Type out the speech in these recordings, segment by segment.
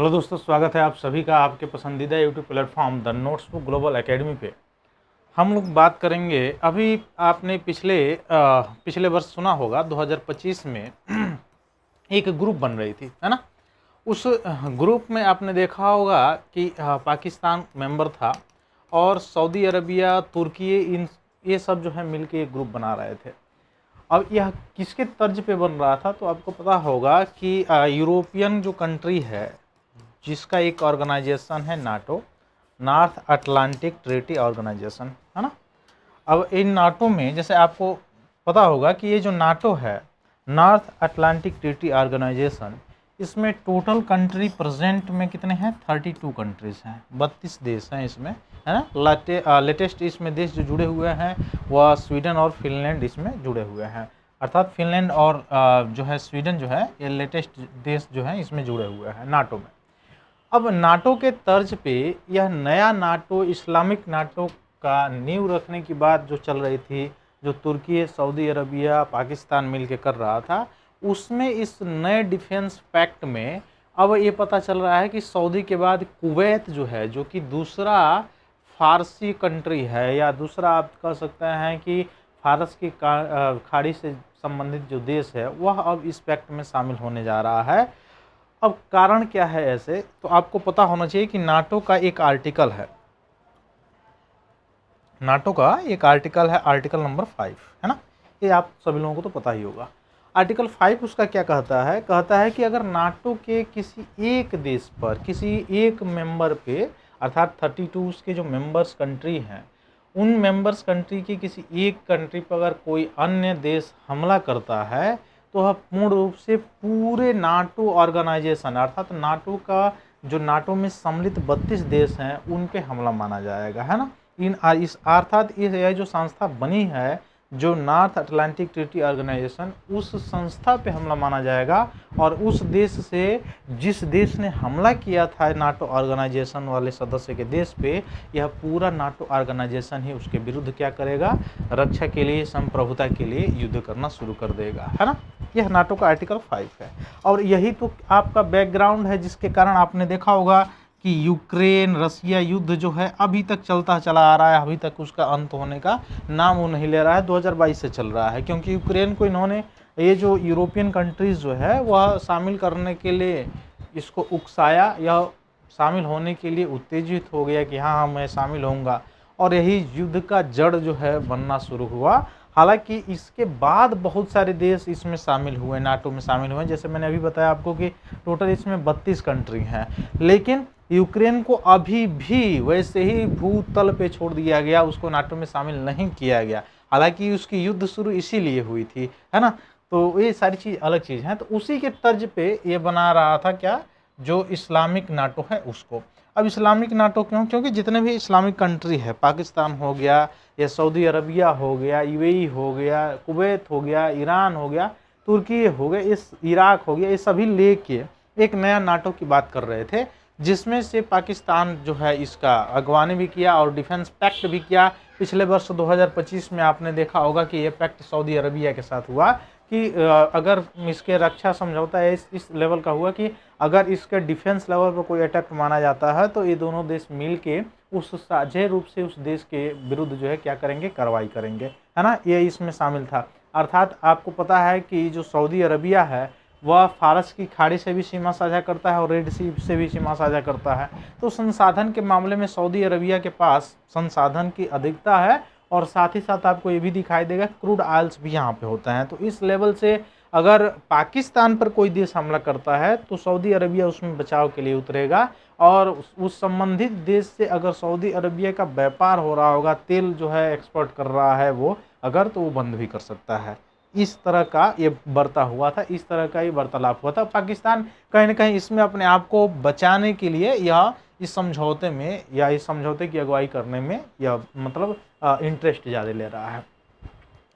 Hello दोस्तों, स्वागत है आप सभी का आपके पसंदीदा YouTube platform the notebook global academy पे। हम लोग बात करेंगे। अभी आपने पिछले वर्ष सुना होगा 2025 में एक ग्रुप बन रही थी, है ना। उस ग्रुप में आपने देखा होगा कि पाकिस्तान मेंबर था और सऊदी अरबिया, तुर्की, इन ये सब जो है मिलके एक ग्रुप बना रहे थे। अब यह किसके तर्ज पे बन रहा था, तो आपको पता होगा कि यूरोपियन जो कंट्री है जिसका एक ऑर्गेनाइजेशन है NATO, North Atlantic Treaty Organisation, है ना। अब इन नाटो में जैसे आपको पता होगा कि ये जो नाटो है, नॉर्थ अटलांटिक ट्रीटी ऑर्गेनाइजेशन, इसमें टोटल कंट्री प्रेजेंट में कितने हैं? 32 कंट्रीज हैं, 32 देश हैं इसमें, है ना। लेटेस्ट इसमें देश जो जुड़े हुए हैं वह स्वीडन और फिनलैंड इसमें जुड़े हुए हैं। अर्थात फिनलैंड और जो है स्वीडन जो है ये लेटेस्ट देश जो है इसमें जुड़े हुए हैं नाटो में। अब नाटो के तर्ज पे यह नया नाटो, इस्लामिक नाटो का नींव रखने की बात जो चल रही थी, जो तुर्की, सऊदी अरबिया, पाकिस्तान मिलके कर रहा था, उसमें इस नए डिफेंस पैक्ट में अब ये पता चल रहा है कि सऊदी के बाद कुवैत जो है, जो कि दूसरा फारसी कंट्री है, या दूसरा आप कह सकते हैं कि फारस की खाड़ी से संबंधित जो देश है, वह अब इस पैक्ट में शामिल होने जा रहा है। अब कारण क्या है ऐसे, तो आपको पता होना चाहिए कि नाटो का एक आर्टिकल है, नाटो का एक आर्टिकल है, आर्टिकल नंबर 5, है ना। ये आप सभी लोगों को तो पता ही होगा। आर्टिकल 5 उसका क्या कहता है कि अगर नाटो के किसी एक देश पर, किसी एक मेंबर पे, अर्थात 32 उसके जो मेंबर्स कंट्री हैं, उन मेंबर्स कंट्री की किसी एक कंट्री पर अगर कोई अन्य देश हमला करता है, तो वह पूर्ण रूप से पूरे नाटो ऑर्गेनाइजेशन, अर्थात नाटो का जो नाटो में सम्मिलित 32 देश हैं उन पे हमला माना जाएगा, है ना। इस अर्थात यह जो संस्था बनी है, जो नॉर्थ अटलांटिक ट्रीटी ऑर्गेनाइजेशन, उस संस्था पे हमला माना जाएगा। और उस देश से, जिस देश ने हमला किया था नाटो ऑर्गेनाइजेशन वाले सदस्य के देश पे, यह पूरा नाटो ऑर्गेनाइजेशन ही उसके विरुद्ध क्या करेगा? रक्षा के लिए, संप्रभुता के लिए युद्ध करना शुरू कर देगा, है ना। यह नाटो का आर्टिकल 5 है। और यही तो आपका बैकग्राउंड है जिसके कारण आपने देखा होगा कि यूक्रेन रसिया युद्ध जो है अभी तक चलता चला आ रहा है, अभी तक उसका अंत होने का नाम वो नहीं ले रहा है। 2022 से चल रहा है, क्योंकि यूक्रेन को इन्होंने, ये जो यूरोपियन कंट्रीज जो है वह शामिल करने के लिए इसको उकसाया, या शामिल होने के लिए उत्तेजित हो गया कि हाँ मैं शामिल होऊंगा, और यही युद्ध का जड़ जो है बनना शुरू हुआ। हालांकि इसके बाद बहुत सारे देश इसमें शामिल हुए, नाटो में शामिल हुए, जैसे मैंने अभी बताया आपको कि टोटल इसमें 32 कंट्री हैं। लेकिन यूक्रेन को अभी भी वैसे ही भूतल पे छोड़ दिया गया, उसको नाटो में शामिल नहीं किया गया। हालांकि उसकी युद्ध शुरू इसीलिए हुई थी, है ना। तो ये सारी चीज़ अलग चीज़ है। तो उसी के तर्ज पे ये बना रहा था क्या, जो इस्लामिक नाटो है उसको। अब इस्लामिक नाटो क्यों? क्योंकि जितने भी इस्लामिक कंट्री है, पाकिस्तान हो गया, या सऊदी अरबिया हो गया, यूएई हो गया, कुवैत हो गया, ईरान हो गया, तुर्की हो गया, इस इराक हो गया, ये सभी लेके एक नया नाटो की बात कर रहे थे, जिसमें से पाकिस्तान जो है इसका अगवानी भी किया और डिफेंस पैक्ट भी किया। पिछले वर्ष 2025 में आपने देखा होगा कि ये पैक्ट सऊदी अरबिया के साथ हुआ कि अगर इसके रक्षा समझौता है इस लेवल का हुआ कि अगर इसके डिफेंस लेवल पर कोई अटैक माना जाता है, तो ये दोनों देश मिल के उस साझे रूप से उस देश के विरुद्ध जो है क्या करेंगे? कार्रवाई करेंगे, है ना। ये इसमें शामिल था। अर्थात आपको पता है कि जो सऊदी अरबिया है वह फारस की खाड़ी से भी सीमा साझा करता है और रेड सी से भी सीमा साझा करता है। तो संसाधन के मामले में सऊदी अरबिया के पास संसाधन की अधिकता है, और साथ ही साथ आपको ये भी दिखाई देगा क्रूड ऑयल्स भी यहाँ पे होता है। तो इस लेवल से अगर पाकिस्तान पर कोई देश हमला करता है तो सऊदी अरबिया उसमें बचाव के लिए उतरेगा, और उस संबंधित देश से अगर सऊदी अरबिया का व्यापार हो रहा होगा, तेल जो है एक्सपोर्ट कर रहा है वो अगर, तो वो बंद भी कर सकता है। इस तरह का ये बर्ता हुआ था, इस तरह का ये वार्तालाप हुआ था। पाकिस्तान कहीं ना कहीं इसमें अपने आप को बचाने के लिए या इस समझौते में, या इस समझौते की अगुवाई करने में, या मतलब इंटरेस्ट ज़्यादा ले रहा है।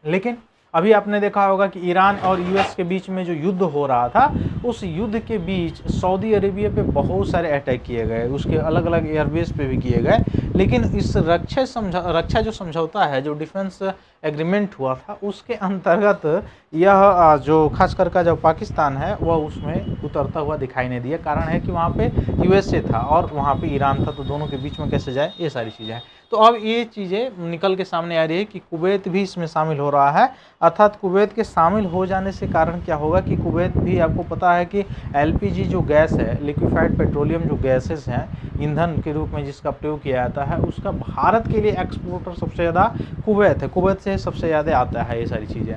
लेकिन अभी आपने देखा होगा कि ईरान और यूएस के बीच में जो युद्ध हो रहा था, उस युद्ध के बीच सऊदी अरेबिया पे बहुत सारे अटैक किए गए, उसके अलग अलग एयरबेस पे भी किए गए। लेकिन इस रक्षा जो समझौता है, जो डिफेंस एग्रीमेंट हुआ था, उसके अंतर्गत यह जो खासकर का जो पाकिस्तान है वह उसमें उतरता हुआ दिखाई नहीं दिया। कारण है कि वहाँ पे यूएसए था और वहाँ पे ईरान था, तो दोनों के बीच में कैसे जाए, ये सारी चीज़ें हैं। तो अब ये चीज़ें निकल के सामने आ रही है कि कुवैत भी इसमें शामिल हो रहा है। अर्थात कुवैत के शामिल हो जाने से कारण क्या होगा कि कुवैत भी, आपको पता है कि एलपीजी जो गैस है, लिक्विफाइड पेट्रोलियम जो गैसेस हैं, ईंधन के रूप में जिसका प्रयोग किया जाता है, उसका भारत के लिए एक्सपोर्टर सबसे ज़्यादा कुवैत है। कुवैत से सबसे ज़्यादा आता है ये सारी चीज़ें।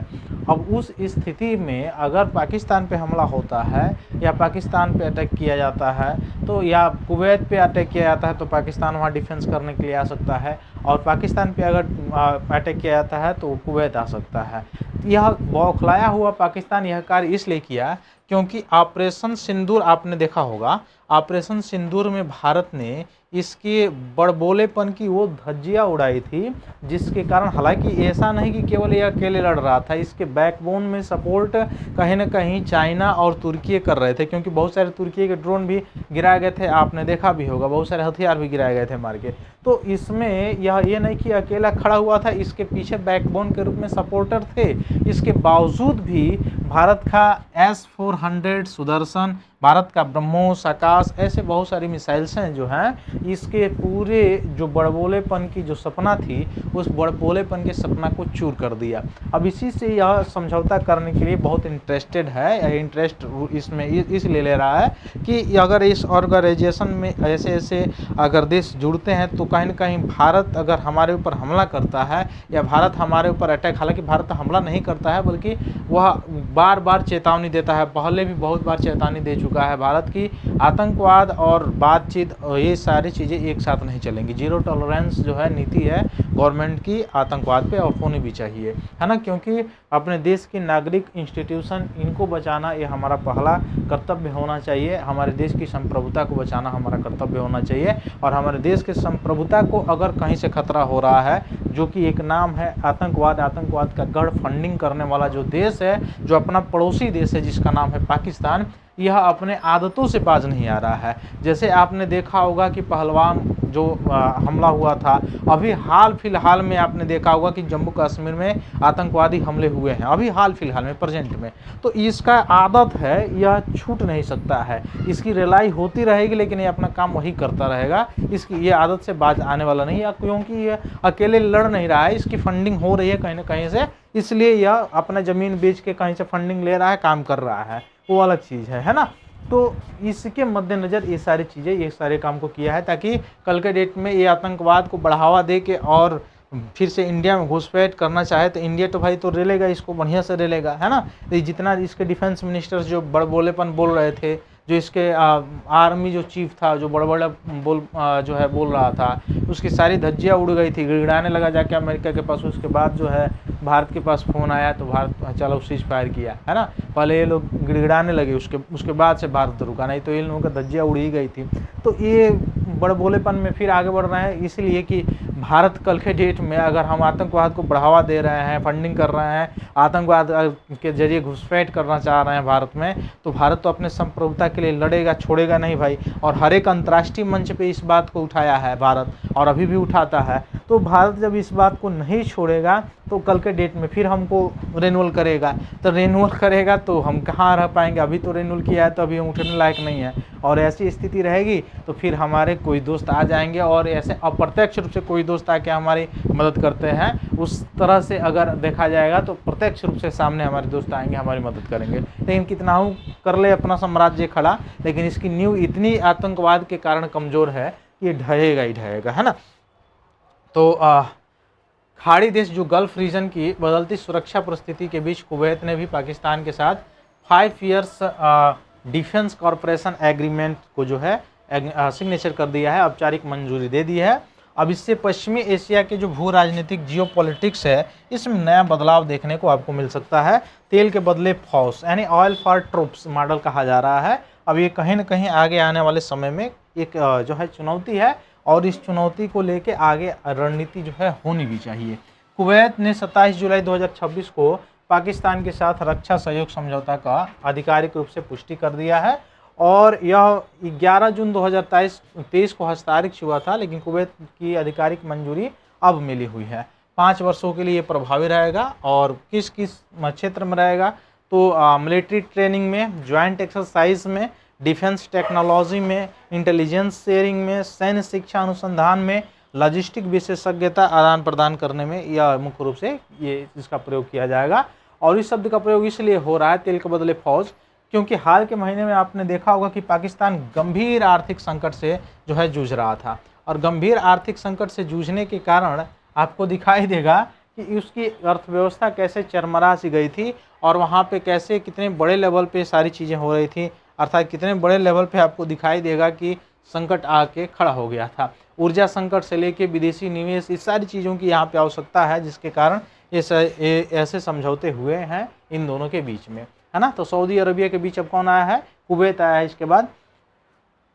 अब उस स्थिति में अगर पाकिस्तान पे हमला होता है या पाकिस्तान पे अटैक किया जाता है, तो या कुवैत पे अटैक किया जाता है तो पाकिस्तान वहाँ डिफेंस करने के लिए आ सकता है, और पाकिस्तान पे अगर अटैक किया जाता है तो कुवैत आ सकता है। यह बौखलाया हुआ पाकिस्तान यह कार्य इसलिए किया क्योंकि ऑपरेशन सिंदूर आपने देखा होगा। ऑपरेशन सिंदूर में भारत ने इसके बड़बोलेपन की वो धज्जियां उड़ाई थी, जिसके कारण, हालांकि ऐसा नहीं कि केवल ये अकेले लड़ रहा था, इसके बैकबोन में सपोर्ट कहीं ना कहीं चाइना और तुर्की कर रहे थे, क्योंकि बहुत सारे तुर्की के ड्रोन भी गिराए गए थे, आपने देखा भी होगा, बहुत सारे हथियार भी गिराए गए थे मार के। तो इसमें यह ये नहीं कि अकेला खड़ा हुआ था, इसके पीछे बैकबोन के रूप में सपोर्टर थे। इसके बावजूद भी भारत का S-400 सुदर्शन, भारत का ब्रह्मोस, आकाश, ऐसे बहुत सारी मिसाइल्स हैं जो हैं, इसके पूरे जो बड़बोलेपन की जो सपना थी, उस बड़बोलेपन के सपना को चूर कर दिया। अब इसी से यह समझौता करने के लिए बहुत इंटरेस्टेड है, इंटरेस्ट इसमें इसलिए ले रहा है कि अगर इस ऑर्गेनाइजेशन में ऐसे ऐसे अगर देश जुड़ते हैं तो कहीं ना कहीं भारत अगर हमारे ऊपर हमला करता है या भारत हमारे ऊपर अटैक, हालांकि भारत हमला नहीं करता है बल्कि वह बार बार चेतावनी देता है, पहले भी बहुत बार चेतावनी दे चुका है भारत की आतंकवाद और बातचीत, ये सारी चीज़ें एक साथ नहीं चलेंगी। जीरो टॉलरेंस जो है नीति है गवर्नमेंट की आतंकवाद पे, और होनी भी चाहिए, है ना, क्योंकि अपने देश की नागरिक इंस्टीट्यूशन इनको बचाना ये हमारा पहला कर्तव्य होना चाहिए। हमारे देश की संप्रभुता को बचाना हमारा कर्तव्य होना चाहिए, और हमारे देश की संप्रभुता को अगर कहीं से खतरा हो रहा है, जो कि एक नाम है आतंकवाद, आतंकवाद का गढ़ फंडिंग करने वाला जो देश है, जो अपना पड़ोसी देश है जिसका नाम है पाकिस्तान, यह अपने आदतों से बाज नहीं आ रहा है। जैसे आपने देखा होगा कि पहलवान जो हमला हुआ था, अभी हाल फिलहाल में आपने देखा होगा कि जम्मू कश्मीर में आतंकवादी हमले हुए हैं, अभी हाल फिलहाल में, प्रेजेंट में। तो इसका आदत है, यह छूट नहीं सकता है, इसकी रिलाई होती रहेगी, लेकिन ये अपना काम वही करता रहेगा, इसकी ये आदत से बाज आने वाला नहीं है, क्योंकि ये अकेले लड़ नहीं रहा है, इसकी फंडिंग हो रही है कहीं ना कहीं से, इसलिए यह अपना ज़मीन बेच के कहीं से फंडिंग ले रहा है, काम कर रहा है, वो अलग चीज़ है ना। तो इसके मद्देनज़र ये सारी चीज़ें, ये सारे काम को किया है ताकि कल के डेट में ये आतंकवाद को बढ़ावा दे के और फिर से इंडिया में घुसपैठ करना चाहे तो इंडिया तो भाई तो रेलेगा, इसको बढ़िया से रेलेगा, है ना। तो जितना इसके डिफेंस मिनिस्टर्स जो बड़बोलेपन बोल रहे थे, जो इसके आर्मी जो चीफ था, जो बड़ा बड़ा जो है बोल रहा था, उसकी सारी धज्जियाँ उड़ गई थी, गिड़गिड़ाने लगा जाके अमेरिका के पास। उसके बाद जो है भारत के पास फ़ोन आया तो भारत चलो सीज फायर किया, है ना। पहले ये लोग गिड़गिड़ाने लगे, उसके बाद से भारत रुका, नहीं तो इन लोगों का धज्जियाँ उड़ी गई थी। तो ये बड़बोलेपन में फिर आगे बढ़ रहे हैं, इसलिए कि भारत कल के डेट में अगर हम आतंकवाद को बढ़ावा दे रहे हैं, फंडिंग कर रहे हैं, आतंकवाद के जरिए घुसपैठ करना चाह रहे हैं भारत में, तो भारत तो अपने संप्रभुता के लिए लड़ेगा, छोड़ेगा नहीं भाई। और हर एक अंतर्राष्ट्रीय मंच पे इस बात को उठाया है भारत, और अभी भी उठाता है। तो भारत जब इस बात को नहीं छोड़ेगा तो कल के डेट में फिर हमको रेन्यूअल करेगा, तो रेन्यूअल करेगा तो हम कहाँ रह पाएंगे। अभी तो रेन्यूअल किया है तो अभी हम उठने लायक नहीं है, और ऐसी स्थिति रहेगी तो फिर हमारे कोई दोस्त आ जाएंगे, और ऐसे अप्रत्यक्ष रूप से कोई दोस्त आके हमारी मदद करते हैं। उस तरह से अगर देखा जाएगा तो प्रत्यक्ष रूप से सामने हमारे दोस्त आएंगे, हमारी मदद करेंगे। लेकिन कितना हो कर ले अपना साम्राज्य खड़ा, लेकिन इसकी नींव इतनी आतंकवाद के कारण कमज़ोर है कि ये ढहेगा ही ढहेगा, है ना। तो खाड़ी देश जो गल्फ रीजन की बदलती सुरक्षा परिस्थिति के बीच कुवैत ने भी पाकिस्तान के साथ 5 ईयर्स डिफेंस कॉरपोरेशन एग्रीमेंट को जो है सिग्नेचर कर दिया है, औपचारिक मंजूरी दे दी है। अब इससे पश्चिमी एशिया के जो भू राजनीतिक जियोपॉलिटिक्स है, इसमें नया बदलाव देखने को आपको मिल सकता है। तेल के बदले फौज, यानी ऑयल फॉर ट्रूप्स मॉडल कहा जा रहा है। अब ये कहीं ना कहीं आगे आने वाले समय में एक जो है चुनौती है, और इस चुनौती को लेके आगे रणनीति जो है होनी भी चाहिए। कुवैत ने 27 जुलाई 2026 को पाकिस्तान के साथ रक्षा सहयोग समझौता का आधिकारिक रूप से पुष्टि कर दिया है, और यह 11 जून 2023 को हस्ताक्षर हुआ था, लेकिन कुवैत की आधिकारिक मंजूरी अब मिली हुई है। 5 वर्षों के लिए प्रभावी रहेगा। और किस किस क्षेत्र में रहेगा, तो मिलिट्री ट्रेनिंग में, ज्वाइंट एक्सरसाइज में, डिफेंस टेक्नोलॉजी में, इंटेलिजेंस शेयरिंग में, सैन्य शिक्षा अनुसंधान में, लॉजिस्टिक विशेषज्ञता आदान प्रदान करने में यह मुख्य रूप से ये इसका प्रयोग किया जाएगा। और इस शब्द का प्रयोग इसलिए हो रहा है, तेल के बदले फौज, क्योंकि हाल के महीने में आपने देखा होगा कि पाकिस्तान गंभीर आर्थिक संकट से जो है जूझ रहा था। और गंभीर आर्थिक संकट से जूझने के कारण आपको दिखाई देगा कि उसकी अर्थव्यवस्था कैसे चरमरा सी गई थी, और वहाँ पे कैसे कितने बड़े लेवल पे सारी चीज़ें हो रही थी, अर्थात कितने बड़े लेवल पे आपको दिखाई देगा कि संकट आके खड़ा हो गया था। ऊर्जा संकट से लेके विदेशी निवेश, इस सारी चीज़ों की यहाँ पे आवश्यकता है, जिसके कारण ये ऐसे समझौते हुए हैं इन दोनों के बीच में, है ना। तो सऊदी अरबिया के बीच अब कौन आया है, कुवैत आया है इसके बाद।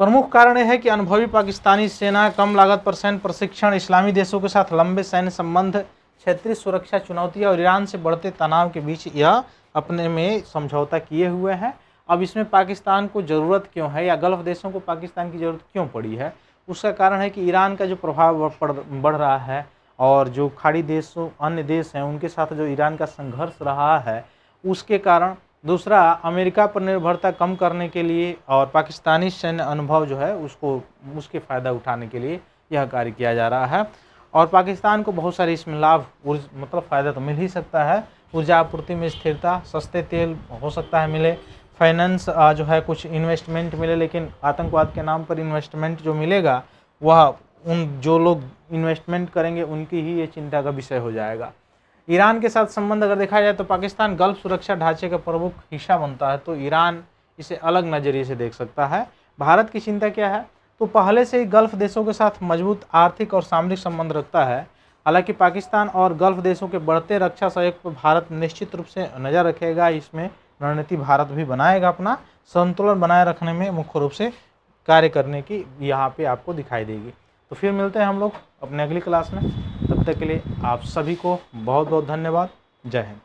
प्रमुख कारण यह है कि अनुभवी पाकिस्तानी सेना, कम लागत पर सैन्य प्रशिक्षण, इस्लामी देशों के साथ लंबे सैन्य संबंध, क्षेत्रीय सुरक्षा चुनौतियां और ईरान से बढ़ते तनाव के बीच यह अपने में समझौता किए हुए हैं। अब इसमें पाकिस्तान को ज़रूरत क्यों है, या गल्फ़ देशों को पाकिस्तान की ज़रूरत क्यों पड़ी है, उसका कारण है कि ईरान का जो प्रभाव बढ़ रहा है, और जो खाड़ी देशों अन्य देश हैं उनके साथ जो ईरान का संघर्ष रहा है उसके कारण। दूसरा, अमेरिका पर निर्भरता कम करने के लिए और पाकिस्तानी सैन्य अनुभव जो है उसके फ़ायदा उठाने के लिए यह कार्य किया जा रहा है। और पाकिस्तान को बहुत सारे इसमें लाभ, मतलब फ़ायदा तो मिल ही सकता है। ऊर्जा आपूर्ति में स्थिरता, सस्ते तेल हो सकता है मिले, फाइनेंस जो है कुछ इन्वेस्टमेंट मिले, लेकिन आतंकवाद के नाम पर इन्वेस्टमेंट जो मिलेगा वह उन जो लोग इन्वेस्टमेंट करेंगे उनकी ही ये चिंता का विषय हो जाएगा। ईरान के साथ संबंध अगर देखा जाए तो पाकिस्तान गल्फ सुरक्षा ढांचे का प्रमुख हिस्सा बनता है, तो ईरान इसे अलग नज़रिए से देख सकता है। भारत की चिंता क्या है, तो पहले से ही गल्फ देशों के साथ मजबूत आर्थिक और सामरिक संबंध रखता है। हालांकि पाकिस्तान और गल्फ देशों के बढ़ते रक्षा सहयोग पर भारत निश्चित रूप से नज़र रखेगा। इसमें रणनीति भारत भी बनाएगा, अपना संतुलन बनाए रखने में मुख्य रूप से कार्य करने की यहाँ पे आपको दिखाई देगी। तो फिर मिलते हैं हम लोग अपने अगली क्लास में। तब तक के लिए आप सभी को बहुत बहुत धन्यवाद। जय हिंद।